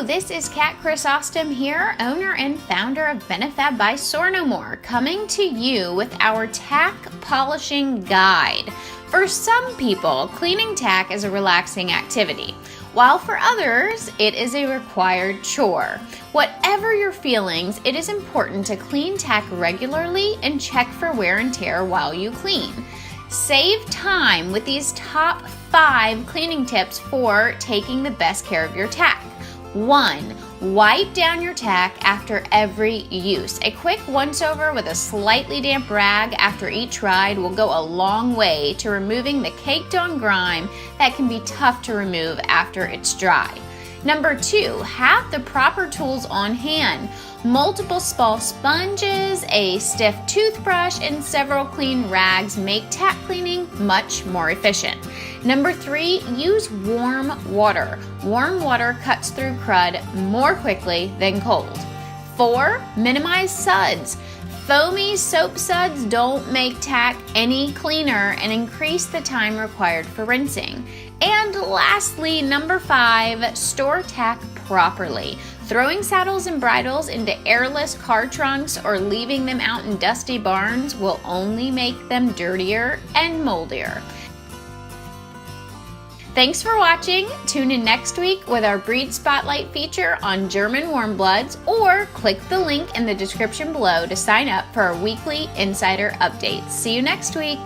this is Kat Chrysostom here, owner and founder of Benefab by Soar No More, coming to you with our tack polishing guide. For some people, cleaning tack is a relaxing activity, while for others, it is a required chore. Whatever your feelings, it is important to clean tack regularly and check for wear and tear while you clean. Save time with these top 5 cleaning tips for taking the best care of your tack. 1. Wipe down your tack after every use. A quick once-over with a slightly damp rag after each ride will go a long way to removing the caked-on grime that can be tough to remove after it's dry. Number 2, have the proper tools on hand. Multiple small sponges, a stiff toothbrush, and several clean rags make tack cleaning much more efficient. Number 3, use warm water. Warm water cuts through crud more quickly than cold. 4, minimize suds. Foamy soap suds don't make tack any cleaner and increase the time required for rinsing. And lastly, number 5, store tack properly. Throwing saddles and bridles into airless car trunks or leaving them out in dusty barns will only make them dirtier and moldier. Thanks for watching. Tune in next week with our Breed Spotlight feature on German warm bloods, or click the link in the description below to sign up for our weekly insider updates. See you next week.